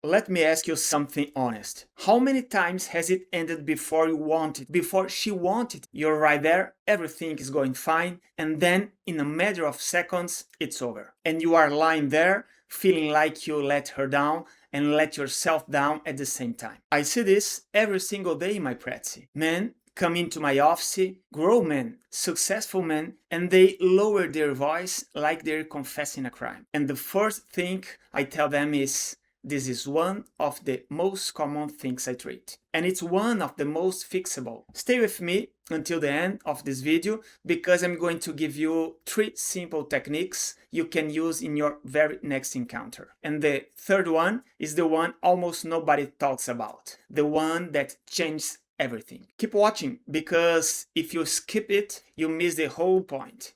Let me ask you something honest. How many times has it ended before you wanted, before she wanted? You're right there, everything is going fine, and then in a matter of seconds, it's over. And you are lying there, feeling like you let her down and let yourself down at the same time. I see this every single day in my practice. Men come into my office, grown men, successful men, and they lower their voice like they're confessing a crime. And the first thing I tell them is, this is one of the most common things I treat. And it's one of the most fixable. Stay with me until the end of this video because I'm going to give you 3 simple techniques you can use in your very next encounter. And the third one is the one almost nobody talks about. The one that changes everything. Keep watching because if you skip it, you miss the whole point.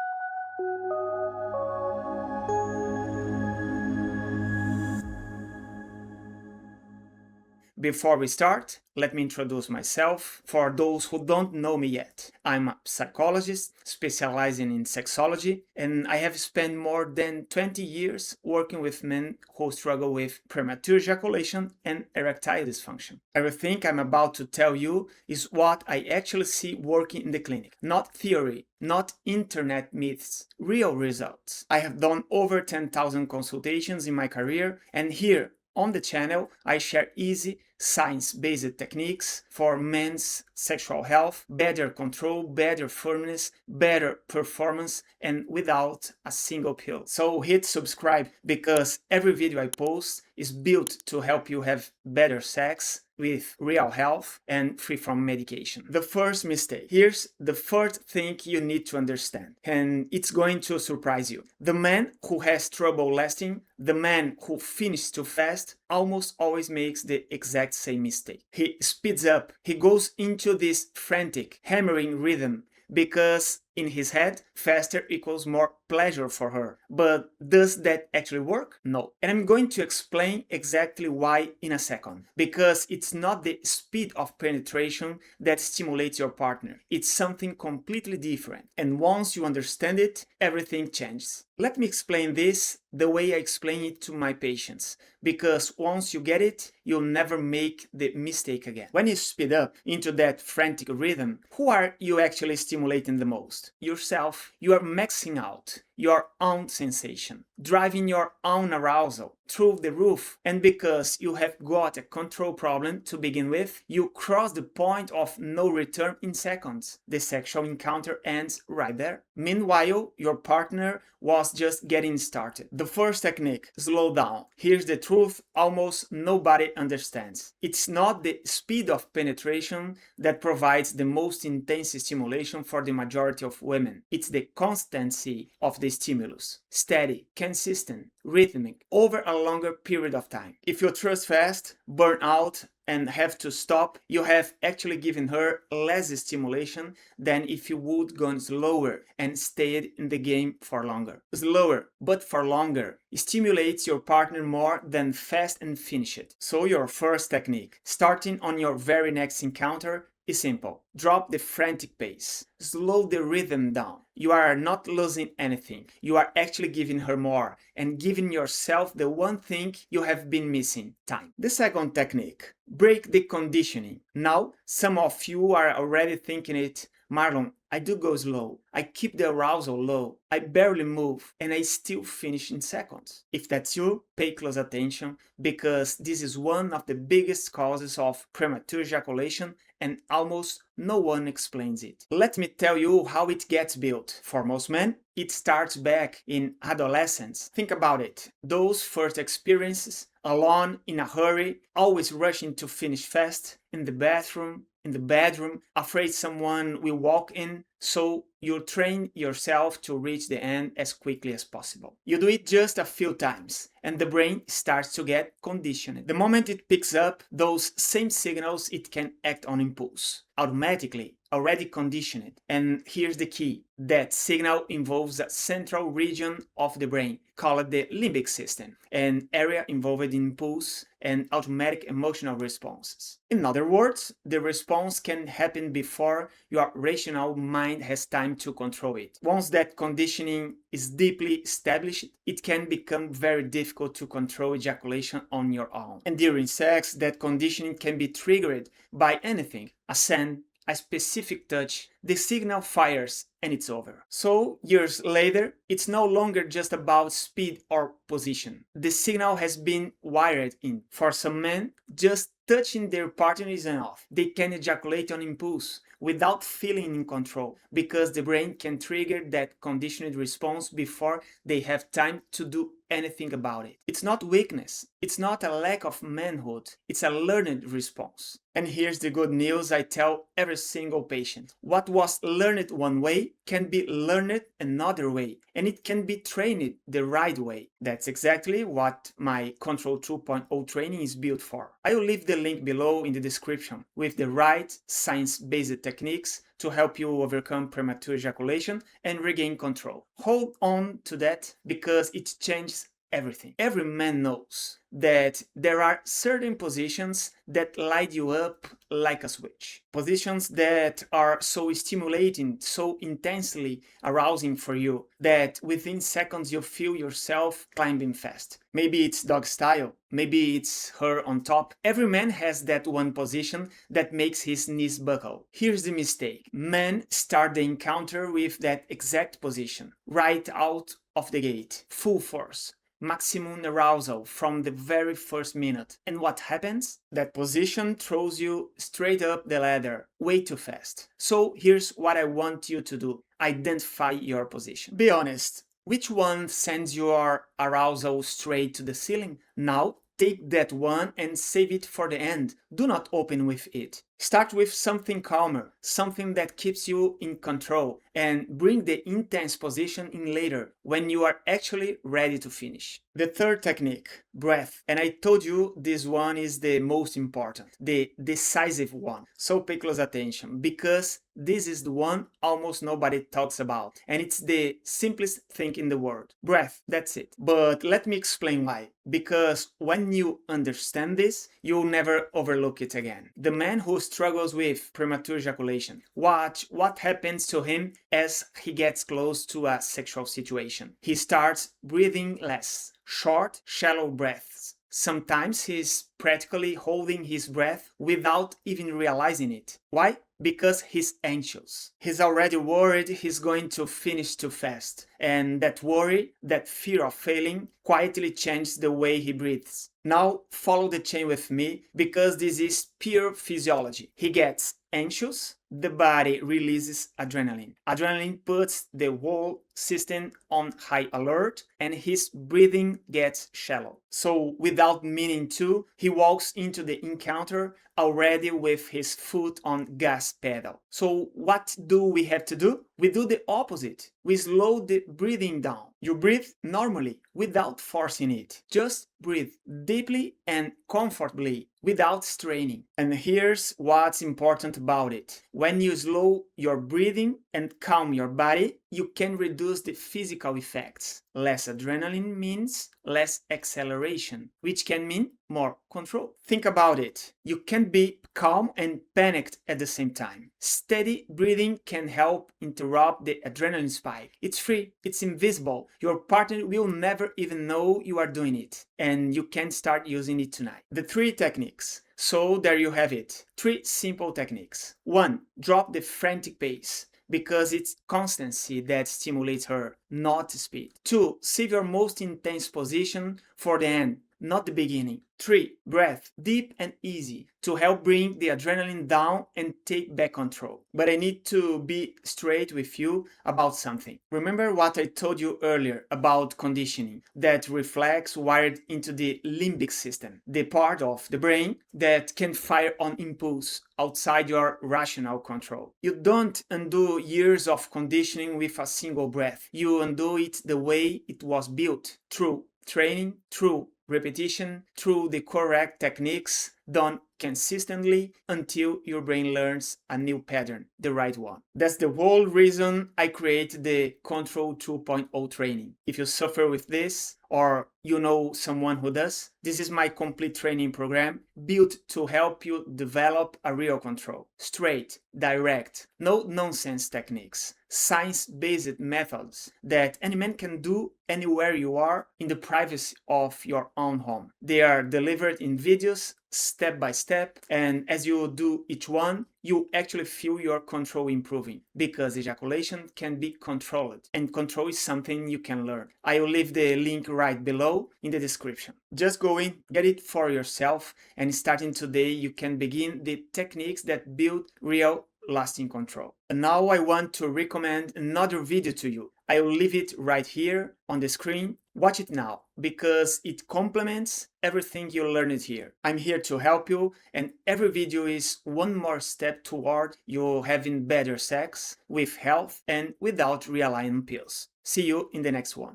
Before we start, let me introduce myself for those who don't know me yet. I'm a psychologist specializing in sexology, and I have spent more than 20 years working with men who struggle with premature ejaculation and erectile dysfunction. Everything I'm about to tell you is what I actually see working in the clinic. Not theory, not internet myths, real results. I have done over 10,000 consultations in my career, and here on the channel, I share easy, science-based techniques for men's sexual health, better control, better firmness, better performance, and without a single pill. So hit subscribe because every video I post is built to help you have better sex with real health and free from medication. The first mistake. Here's the first thing you need to understand, and it's going to surprise you. The man who has trouble lasting, the man who finishes too fast, almost always makes the exact same mistake. He speeds up, he goes into this frantic, hammering rhythm because in his head, faster equals more pleasure for her. But does that actually work? No. And I'm going to explain exactly why in a second. Because it's not the speed of penetration that stimulates your partner. It's something completely different. And once you understand it, everything changes. Let me explain this the way I explain it to my patients. Because once you get it, you'll never make the mistake again. When you speed up into that frantic rhythm, who are you actually stimulating the most? Yourself. You are maxing out your own sensation, driving your own arousal through the roof, and because you have got a control problem to begin with, you cross the point of no return in seconds. The sexual encounter ends right there. Meanwhile, your partner was just getting started. The first technique, slow down. Here's the truth almost nobody understands. It's not the speed of penetration that provides the most intense stimulation for the majority of women. It's the constancy of the stimulus. Steady, consistent, rhythmic, over a longer period of time. If you thrust fast, burn out, and have to stop, you have actually given her less stimulation than if you would gone slower and stayed in the game for longer. Slower, but for longer, stimulates your partner more than fast and finish it. So your first technique, starting on your very next encounter, is simple. Drop the frantic pace. Slow the rhythm down. You are not losing anything. You are actually giving her more and giving yourself the one thing you have been missing, time. The second technique, break the conditioning. Now, some of you are already thinking it, Marlon, I do go slow. I keep the arousal low. I barely move and I still finish in seconds. If that's you, pay close attention because this is one of the biggest causes of premature ejaculation and almost no one explains it. Let me tell you how it gets built. For most men, it starts back in adolescence. Think about it. Those first experiences, alone, in a hurry, always rushing to finish fast, in the bedroom, afraid someone will walk in, so you train yourself to reach the end as quickly as possible. You do it just a few times, and the brain starts to get conditioned. The moment it picks up those same signals, it can act on impulse. Automatically, already conditioned. And here's the key. That signal involves a central region of the brain called the limbic system, an area involved in impulse and automatic emotional responses. In other words, the response can happen before your rational mind has time to control it. Once that conditioning is deeply established, it can become very difficult to control ejaculation on your own. And during sex, that conditioning can be triggered by anything, a scent, a specific touch, the signal fires and it's over. So, years later, it's no longer just about speed or position. The signal has been wired in. For some men, just touching their partner is enough. They can ejaculate on impulse without feeling in control because the brain can trigger that conditioned response before they have time to do anything about it. It's not weakness. It's not a lack of manhood. It's a learned response. And here's the good news I tell every single patient. What was learned one way can be learned another way, and it can be trained the right way. That's exactly what my Control 2.0 training is built for. I will leave the link below in the description with the right science-based techniques to help you overcome premature ejaculation and regain control. Hold on to that because it changes everything. Every man knows that there are certain positions that light you up like a switch. Positions that are so stimulating, so intensely arousing for you that within seconds you feel yourself climbing fast. Maybe it's dog style, maybe it's her on top. Every man has that one position that makes his knees buckle. Here's the mistake. Men start the encounter with that exact position, right out of the gate, full force. Maximum arousal from the very first minute. And what happens? That position throws you straight up the ladder, way too fast. So here's what I want you to do. Identify your position. Be honest. Which one sends your arousal straight to the ceiling? Now, take that one and save it for the end. Do not open with it. Start with something calmer, something that keeps you in control, and bring the intense position in later when you are actually ready to finish. The third technique, breath. And I told you this one is the most important, the decisive one. So pay close attention because this is the one almost nobody talks about. And it's the simplest thing in the world. Breath, that's it. But let me explain why. Because when you understand this, you'll never overlook it again. The man who struggles with premature ejaculation, watch what happens to him as he gets close to a sexual situation. He starts breathing less, short, shallow breaths. Sometimes he's practically holding his breath without even realizing it. Why? Because he's anxious. He's already worried he's going to finish too fast. And that worry, that fear of failing, quietly changes the way he breathes. Now follow the chain with me because this is pure physiology. He gets anxious, the body releases adrenaline. Adrenaline puts the whole system on high alert and his breathing gets shallow. So without meaning to, he walks into the encounter already with his foot on gas pedal. So what do we have to do? We do the opposite. We slow the breathing down. You breathe normally without forcing it. Just breathe deeply and comfortably without straining. And here's what's important about it. When you slow your breathing and calm your body, you can reduce the physical effects. Less adrenaline means less acceleration, which can mean more control. Think about it. You can be calm and panicked at the same time. Steady breathing can help interrupt the adrenaline spike. It's free, it's invisible. Your partner will never even know you are doing it, and you can start using it tonight. The 3 techniques. So there you have it. 3 simple techniques. 1. Drop the frantic pace, because it's constancy that stimulates her, not speed. 2. Save your most intense position for the end, not the beginning. 3. Breath, deep and easy, to help bring the adrenaline down and take back control. But I need to be straight with you about something. Remember what I told you earlier about conditioning, that reflex wired into the limbic system, the part of the brain that can fire on impulse outside your rational control. You don't undo years of conditioning with a single breath. You undo it the way it was built, through training, through repetition, through the correct techniques done consistently until your brain learns a new pattern, the right one. That's the whole reason I created the Control 2.0 training. If you suffer with this, or you know someone who does, this is my complete training program built to help you develop a real control. Straight, direct, no nonsense techniques, science-based methods that any man can do anywhere you are in the privacy of your own home. They are delivered in videos, step by step, and as you do each one, you actually feel your control improving, because ejaculation can be controlled, and control is something you can learn. I will leave the link right below in the description. Just go in, get it for yourself, and starting today you can begin the techniques that build real lasting control. And now I want to recommend another video to you. I will leave it right here on the screen. Watch it now, because it complements everything you learned here. I'm here to help you, and every video is one more step toward you having better sex with health and without relying on pills. See you in the next one.